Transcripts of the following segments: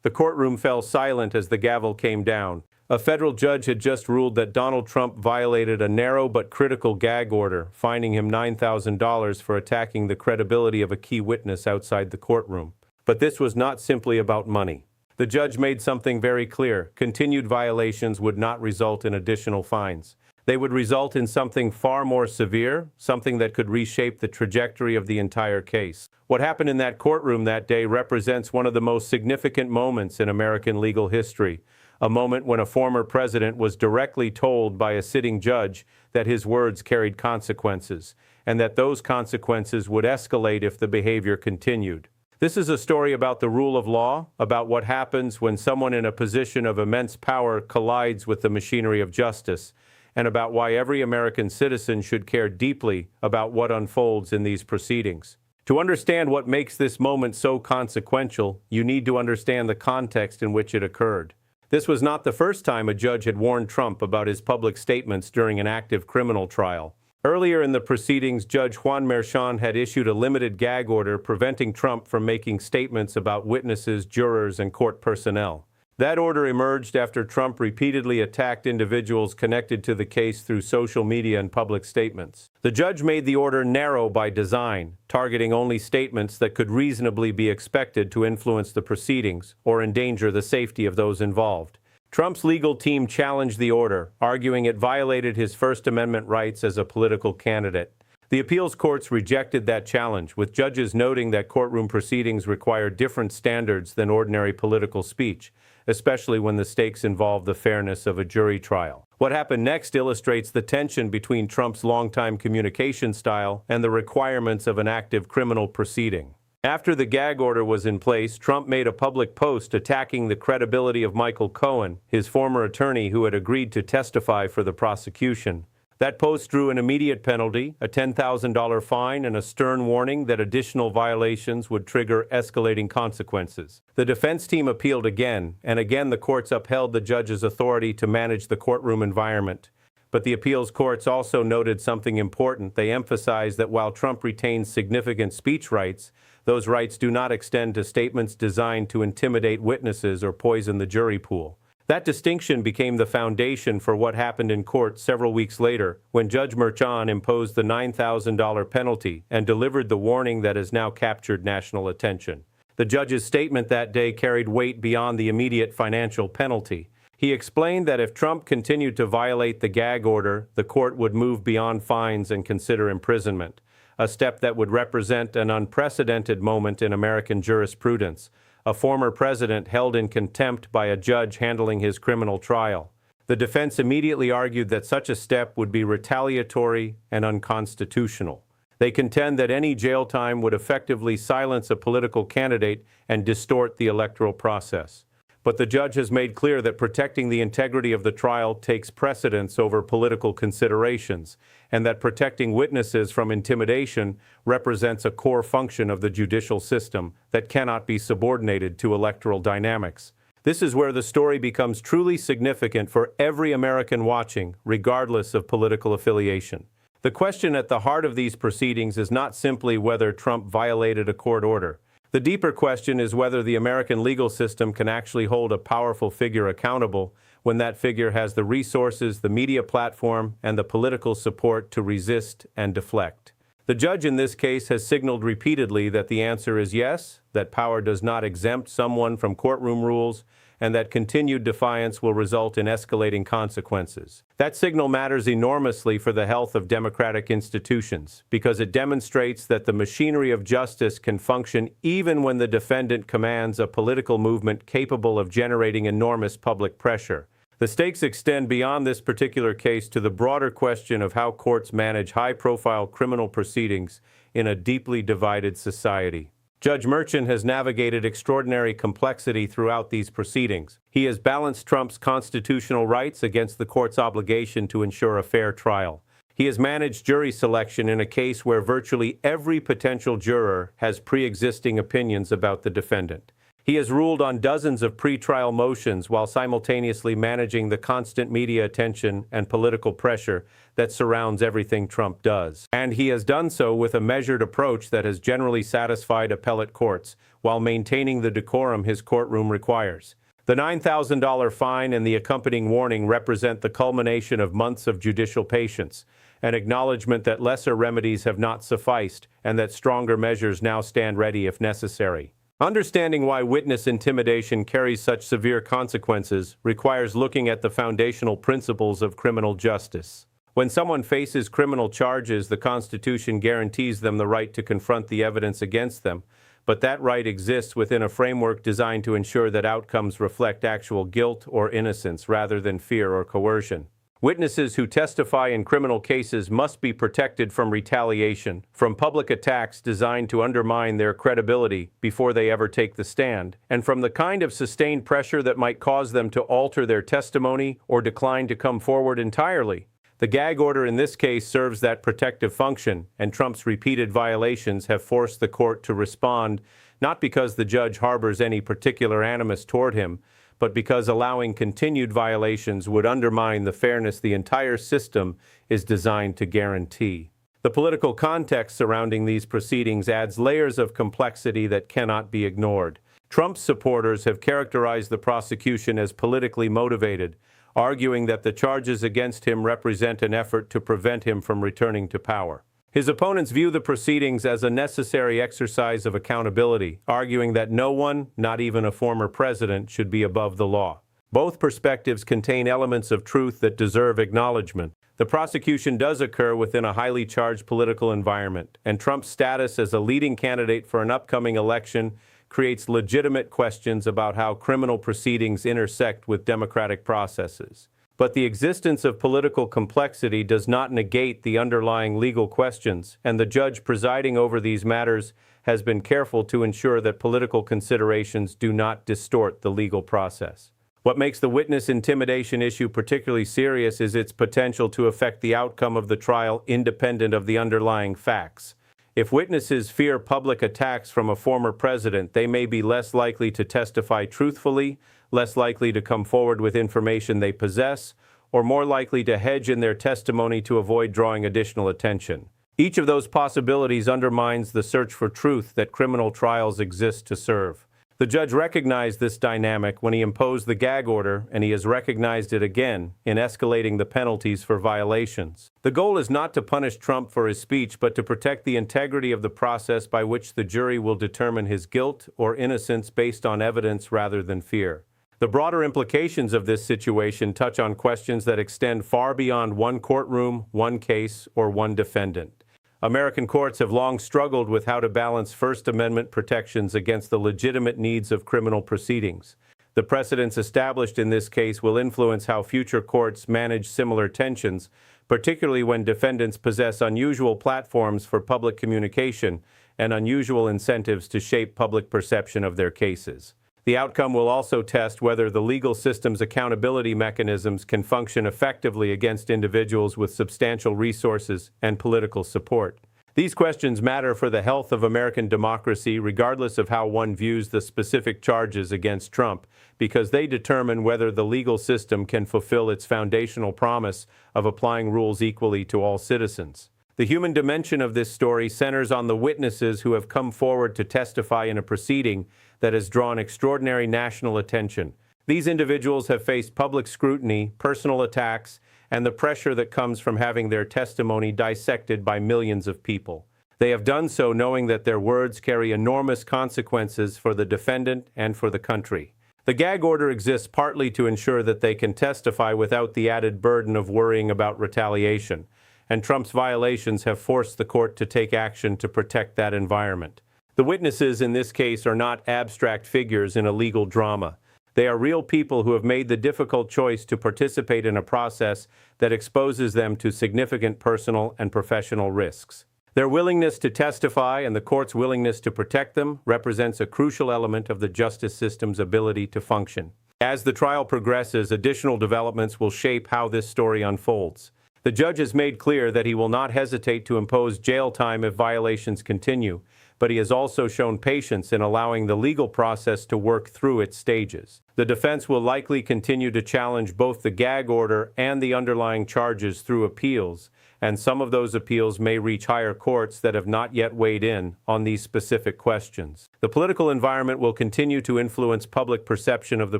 The courtroom fell silent as the gavel came down. A federal judge had just ruled that Donald Trump violated a narrow but critical gag order, fining him $9,000 for attacking the credibility of a key witness outside the courtroom. But this was not simply about money. The judge made something very clear: continued violations would not result in additional fines. They would result in something far more severe, something that could reshape the trajectory of the entire case. What happened in that courtroom that day represents one of the most significant moments in American legal history, a moment when a former president was directly told by a sitting judge that his words carried consequences, and that those consequences would escalate if the behavior continued. This is a story about the rule of law, about what happens when someone in a position of immense power collides with the machinery of justice, and about why every American citizen should care deeply about what unfolds in these proceedings. To understand what makes this moment so consequential, you need to understand the context in which it occurred. This was not the first time a judge had warned Trump about his public statements during an active criminal trial. Earlier in the proceedings, Judge Juan Merchan had issued a limited gag order preventing Trump from making statements about witnesses, jurors, and court personnel. That order emerged after Trump repeatedly attacked individuals connected to the case through social media and public statements. The judge made the order narrow by design, targeting only statements that could reasonably be expected to influence the proceedings or endanger the safety of those involved. Trump's legal team challenged the order, arguing it violated his First Amendment rights as a political candidate. The appeals courts rejected that challenge, with judges noting that courtroom proceedings require different standards than ordinary political speech, especially when the stakes involve the fairness of a jury trial. What happened next illustrates the tension between Trump's longtime communication style and the requirements of an active criminal proceeding. After the gag order was in place, Trump made a public post attacking the credibility of Michael Cohen, his former attorney who had agreed to testify for the prosecution. That post drew an immediate penalty, a $10,000 fine, and a stern warning that additional violations would trigger escalating consequences. The defense team appealed again, and again the courts upheld the judge's authority to manage the courtroom environment. But the appeals courts also noted something important. They emphasized that while Trump retains significant speech rights, those rights do not extend to statements designed to intimidate witnesses or poison the jury pool. That distinction became the foundation for what happened in court several weeks later, when Judge Merchan imposed the $9,000 penalty and delivered the warning that has now captured national attention. The judge's statement that day carried weight beyond the immediate financial penalty. He explained that if Trump continued to violate the gag order, the court would move beyond fines and consider imprisonment, a step that would represent an unprecedented moment in American jurisprudence. A former president held in contempt by a judge handling his criminal trial. The defense immediately argued that such a step would be retaliatory and unconstitutional. They contend that any jail time would effectively silence a political candidate and distort the electoral process. But the judge has made clear that protecting the integrity of the trial takes precedence over political considerations, and that protecting witnesses from intimidation represents a core function of the judicial system that cannot be subordinated to electoral dynamics. This is where the story becomes truly significant for every American watching, regardless of political affiliation. The question at the heart of these proceedings is not simply whether Trump violated a court order. The deeper question is whether the American legal system can actually hold a powerful figure accountable when that figure has the resources, the media platform, and the political support to resist and deflect. The judge in this case has signaled repeatedly that the answer is yes, that power does not exempt someone from courtroom rules, and that continued defiance will result in escalating consequences. That signal matters enormously for the health of democratic institutions, because it demonstrates that the machinery of justice can function even when the defendant commands a political movement capable of generating enormous public pressure. The stakes extend beyond this particular case to the broader question of how courts manage high-profile criminal proceedings in a deeply divided society. Judge Merchan has navigated extraordinary complexity throughout these proceedings. He has balanced Trump's constitutional rights against the court's obligation to ensure a fair trial. He has managed jury selection in a case where virtually every potential juror has pre-existing opinions about the defendant. He has ruled on dozens of pretrial motions while simultaneously managing the constant media attention and political pressure that surrounds everything Trump does. And he has done so with a measured approach that has generally satisfied appellate courts, while maintaining the decorum his courtroom requires. The $9,000 fine and the accompanying warning represent the culmination of months of judicial patience, an acknowledgement that lesser remedies have not sufficed and that stronger measures now stand ready if necessary. Understanding why witness intimidation carries such severe consequences requires looking at the foundational principles of criminal justice. When someone faces criminal charges, the Constitution guarantees them the right to confront the evidence against them, but that right exists within a framework designed to ensure that outcomes reflect actual guilt or innocence rather than fear or coercion. Witnesses who testify in criminal cases must be protected from retaliation, from public attacks designed to undermine their credibility before they ever take the stand, and from the kind of sustained pressure that might cause them to alter their testimony or decline to come forward entirely. The gag order in this case serves that protective function, and Trump's repeated violations have forced the court to respond, not because the judge harbors any particular animus toward him, but because allowing continued violations would undermine the fairness the entire system is designed to guarantee. The political context surrounding these proceedings adds layers of complexity that cannot be ignored. Trump's supporters have characterized the prosecution as politically motivated, arguing that the charges against him represent an effort to prevent him from returning to power. His opponents view the proceedings as a necessary exercise of accountability, arguing that no one, not even a former president, should be above the law. Both perspectives contain elements of truth that deserve acknowledgement. The prosecution does occur within a highly charged political environment, and Trump's status as a leading candidate for an upcoming election creates legitimate questions about how criminal proceedings intersect with democratic processes. But the existence of political complexity does not negate the underlying legal questions, and the judge presiding over these matters has been careful to ensure that political considerations do not distort the legal process. What makes the witness intimidation issue particularly serious is its potential to affect the outcome of the trial independent of the underlying facts. If witnesses fear public attacks from a former president, they may be less likely to testify truthfully, less likely to come forward with information they possess, or more likely to hedge in their testimony to avoid drawing additional attention. Each of those possibilities undermines the search for truth that criminal trials exist to serve. The judge recognized this dynamic when he imposed the gag order, and he has recognized it again in escalating the penalties for violations. The goal is not to punish Trump for his speech, but to protect the integrity of the process by which the jury will determine his guilt or innocence based on evidence rather than fear. The broader implications of this situation touch on questions that extend far beyond one courtroom, one case, or one defendant. American courts have long struggled with how to balance First Amendment protections against the legitimate needs of criminal proceedings. The precedents established in this case will influence how future courts manage similar tensions, particularly when defendants possess unusual platforms for public communication and unusual incentives to shape public perception of their cases. The outcome will also test whether the legal system's accountability mechanisms can function effectively against individuals with substantial resources and political support. These questions matter for the health of American democracy, regardless of how one views the specific charges against Trump, because they determine whether the legal system can fulfill its foundational promise of applying rules equally to all citizens. The human dimension of this story centers on the witnesses who have come forward to testify in a proceeding that has drawn extraordinary national attention. These individuals have faced public scrutiny, personal attacks, and the pressure that comes from having their testimony dissected by millions of people. They have done so knowing that their words carry enormous consequences for the defendant and for the country. The gag order exists partly to ensure that they can testify without the added burden of worrying about retaliation, and Trump's violations have forced the court to take action to protect that environment. The witnesses in this case are not abstract figures in a legal drama. They are real people who have made the difficult choice to participate in a process that exposes them to significant personal and professional risks. Their willingness to testify and the court's willingness to protect them represents a crucial element of the justice system's ability to function. As the trial progresses, additional developments will shape how this story unfolds. The judge has made clear that he will not hesitate to impose jail time if violations continue, but he has also shown patience in allowing the legal process to work through its stages. The defense will likely continue to challenge both the gag order and the underlying charges through appeals, and some of those appeals may reach higher courts that have not yet weighed in on these specific questions. The political environment will continue to influence public perception of the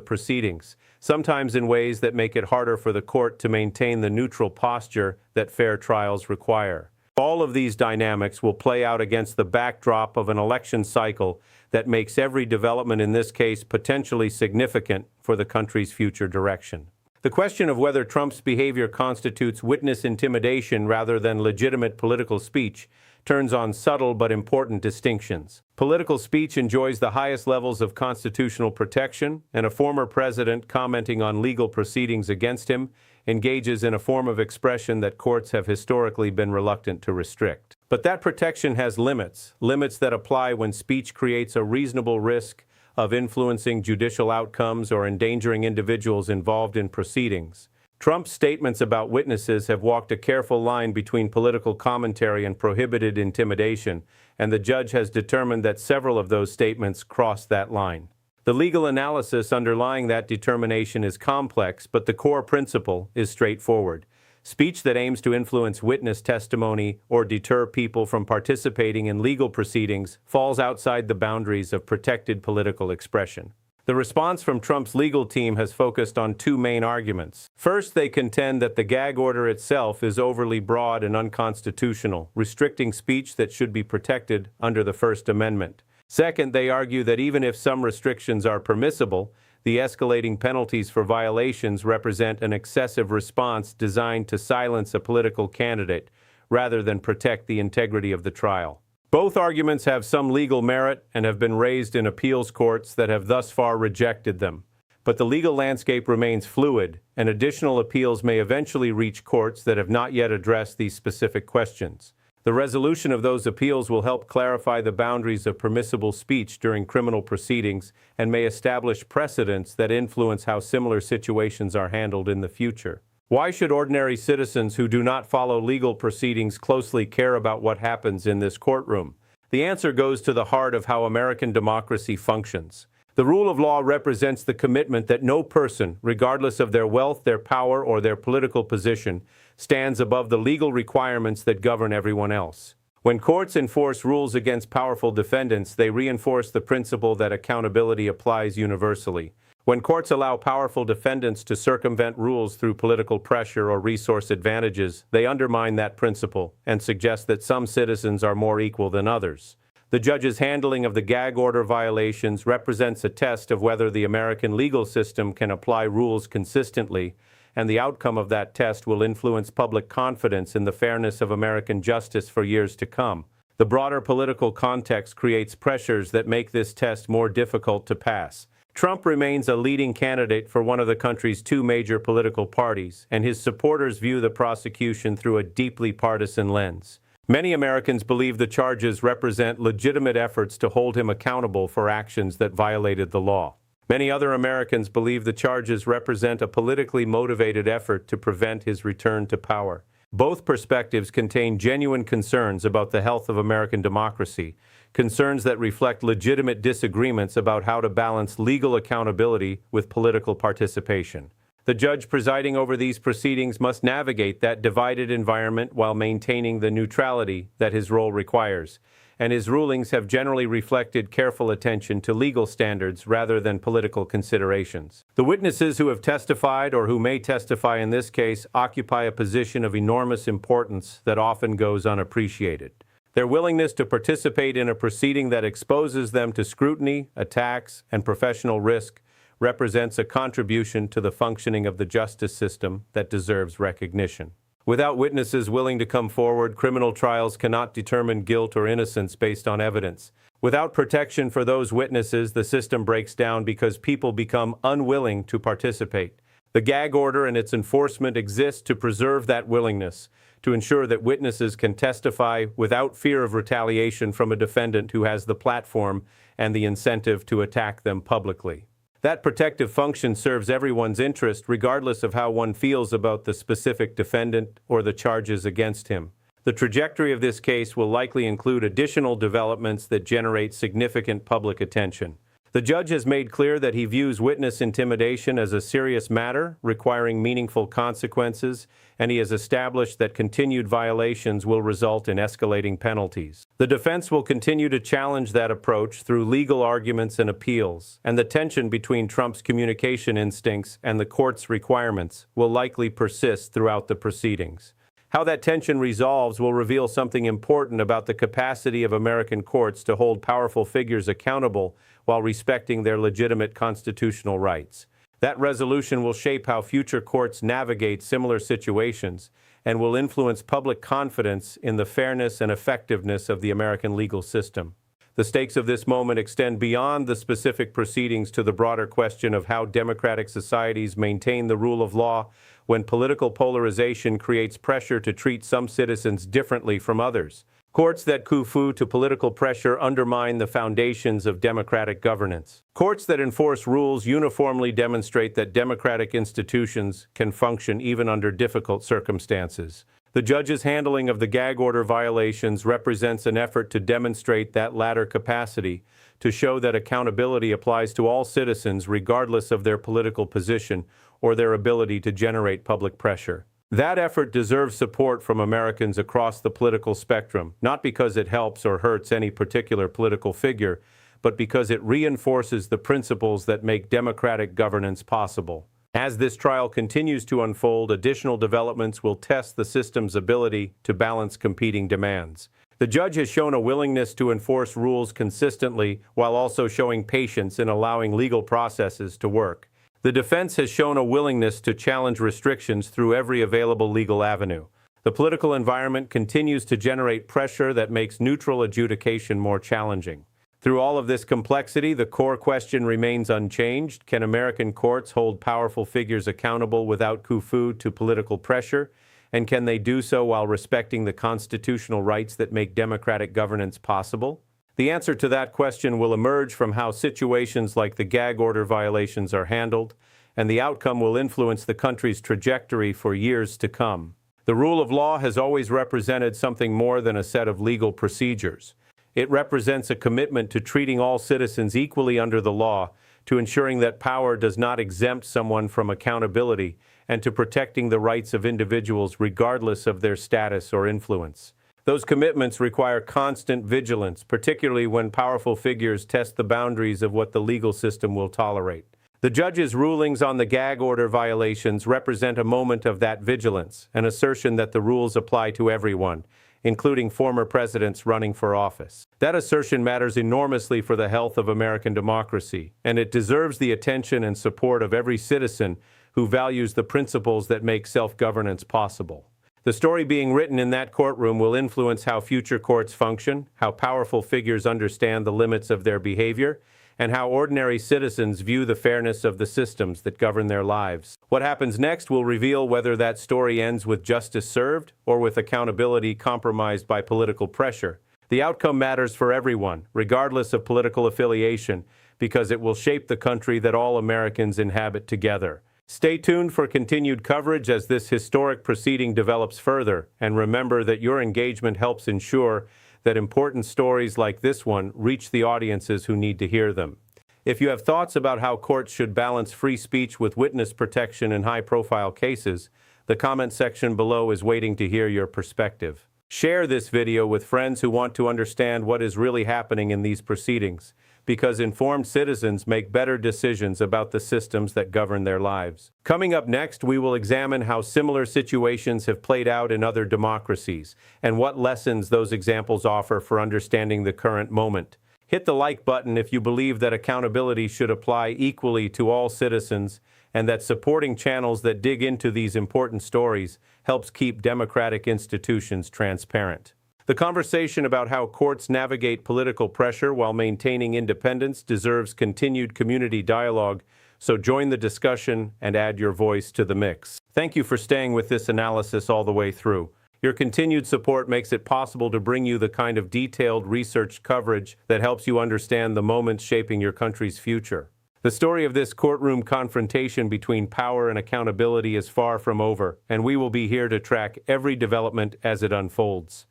proceedings, sometimes in ways that make it harder for the court to maintain the neutral posture that fair trials require. All of these dynamics will play out against the backdrop of an election cycle that makes every development in this case potentially significant for the country's future direction. The question of whether Trump's behavior constitutes witness intimidation rather than legitimate political speech turns on subtle but important distinctions. Political speech enjoys the highest levels of constitutional protection, and a former president commenting on legal proceedings against him engages in a form of expression that courts have historically been reluctant to restrict. But that protection has limits that apply when speech creates a reasonable risk of influencing judicial outcomes or endangering individuals involved in proceedings. Trump's statements about witnesses have walked a careful line between political commentary and prohibited intimidation, and the judge has determined that several of those statements cross that line. The legal analysis underlying that determination is complex, but the core principle is straightforward. Speech that aims to influence witness testimony or deter people from participating in legal proceedings falls outside the boundaries of protected political expression. The response from Trump's legal team has focused on two main arguments. First, they contend that the gag order itself is overly broad and unconstitutional, restricting speech that should be protected under the First Amendment. Second, they argue that even if some restrictions are permissible, the escalating penalties for violations represent an excessive response designed to silence a political candidate rather than protect the integrity of the trial. Both arguments have some legal merit and have been raised in appeals courts that have thus far rejected them. But the legal landscape remains fluid, and additional appeals may eventually reach courts that have not yet addressed these specific questions. The resolution of those appeals will help clarify the boundaries of permissible speech during criminal proceedings and may establish precedents that influence how similar situations are handled in the future. Why should ordinary citizens who do not follow legal proceedings closely care about what happens in this courtroom? The answer goes to the heart of how American democracy functions. The rule of law represents the commitment that no person, regardless of their wealth, their power, or their political position, stands above the legal requirements that govern everyone else. When courts enforce rules against powerful defendants, they reinforce the principle that accountability applies universally. When courts allow powerful defendants to circumvent rules through political pressure or resource advantages, they undermine that principle and suggest that some citizens are more equal than others. The judge's handling of the gag order violations represents a test of whether the American legal system can apply rules consistently, and the outcome of that test will influence public confidence in the fairness of American justice for years to come. The broader political context creates pressures that make this test more difficult to pass. Trump remains a leading candidate for one of the country's two major political parties, and his supporters view the prosecution through a deeply partisan lens. Many Americans believe the charges represent legitimate efforts to hold him accountable for actions that violated the law. Many other Americans believe the charges represent a politically motivated effort to prevent his return to power. Both perspectives contain genuine concerns about the health of American democracy, concerns that reflect legitimate disagreements about how to balance legal accountability with political participation. The judge presiding over these proceedings must navigate that divided environment while maintaining the neutrality that his role requires, and his rulings have generally reflected careful attention to legal standards rather than political considerations. The witnesses who have testified or who may testify in this case occupy a position of enormous importance that often goes unappreciated. Their willingness to participate in a proceeding that exposes them to scrutiny, attacks, and professional risk represents a contribution to the functioning of the justice system that deserves recognition. Without witnesses willing to come forward, criminal trials cannot determine guilt or innocence based on evidence. Without protection for those witnesses, the system breaks down because people become unwilling to participate. The gag order and its enforcement exist to preserve that willingness, to ensure that witnesses can testify without fear of retaliation from a defendant who has the platform and the incentive to attack them publicly. That protective function serves everyone's interest regardless of how one feels about the specific defendant or the charges against him. The trajectory of this case will likely include additional developments that generate significant public attention. The judge has made clear that he views witness intimidation as a serious matter, requiring meaningful consequences, and he has established that continued violations will result in escalating penalties. The defense will continue to challenge that approach through legal arguments and appeals, and the tension between Trump's communication instincts and the court's requirements will likely persist throughout the proceedings. How that tension resolves will reveal something important about the capacity of American courts to hold powerful figures accountable while respecting their legitimate constitutional rights. That resolution will shape how future courts navigate similar situations and will influence public confidence in the fairness and effectiveness of the American legal system. The stakes of this moment extend beyond the specific proceedings to the broader question of how democratic societies maintain the rule of law when political polarization creates pressure to treat some citizens differently from others. Courts that kowtow to political pressure undermine the foundations of democratic governance. Courts that enforce rules uniformly demonstrate that democratic institutions can function even under difficult circumstances. The judge's handling of the gag order violations represents an effort to demonstrate that latter capacity, to show that accountability applies to all citizens regardless of their political position or their ability to generate public pressure. That effort deserves support from Americans across the political spectrum, not because it helps or hurts any particular political figure, but because it reinforces the principles that make democratic governance possible. As this trial continues to unfold, additional developments will test the system's ability to balance competing demands. The judge has shown a willingness to enforce rules consistently while also showing patience in allowing legal processes to work. The defense has shown a willingness to challenge restrictions through every available legal avenue. The political environment continues to generate pressure that makes neutral adjudication more challenging. Through all of this complexity, the core question remains unchanged. Can American courts hold powerful figures accountable without kowtow to political pressure? And can they do so while respecting the constitutional rights that make democratic governance possible? The answer to that question will emerge from how situations like the gag order violations are handled, and the outcome will influence the country's trajectory for years to come. The rule of law has always represented something more than a set of legal procedures. It represents a commitment to treating all citizens equally under the law, to ensuring that power does not exempt someone from accountability, and to protecting the rights of individuals regardless of their status or influence. Those commitments require constant vigilance, particularly when powerful figures test the boundaries of what the legal system will tolerate. The judge's rulings on the gag order violations represent a moment of that vigilance, an assertion that the rules apply to everyone, including former presidents running for office. That assertion matters enormously for the health of American democracy, and it deserves the attention and support of every citizen who values the principles that make self-governance possible. The story being written in that courtroom will influence how future courts function, how powerful figures understand the limits of their behavior, and how ordinary citizens view the fairness of the systems that govern their lives. What happens next will reveal whether that story ends with justice served or with accountability compromised by political pressure. The outcome matters for everyone, regardless of political affiliation, because it will shape the country that all Americans inhabit together. Stay tuned for continued coverage as this historic proceeding develops further, and remember that your engagement helps ensure that important stories like this one reach the audiences who need to hear them. If you have thoughts about how courts should balance free speech with witness protection in high-profile cases, the comment section below is waiting to hear your perspective. Share this video with friends who want to understand what is really happening in these proceedings, because informed citizens make better decisions about the systems that govern their lives. Coming up next, we will examine how similar situations have played out in other democracies, and what lessons those examples offer for understanding the current moment. Hit the like button if you believe that accountability should apply equally to all citizens, and that supporting channels that dig into these important stories helps keep democratic institutions transparent. The conversation about how courts navigate political pressure while maintaining independence deserves continued community dialogue, so join the discussion and add your voice to the mix. Thank you for staying with this analysis all the way through. Your continued support makes it possible to bring you the kind of detailed research coverage that helps you understand the moments shaping your country's future. The story of this courtroom confrontation between power and accountability is far from over, and we will be here to track every development as it unfolds.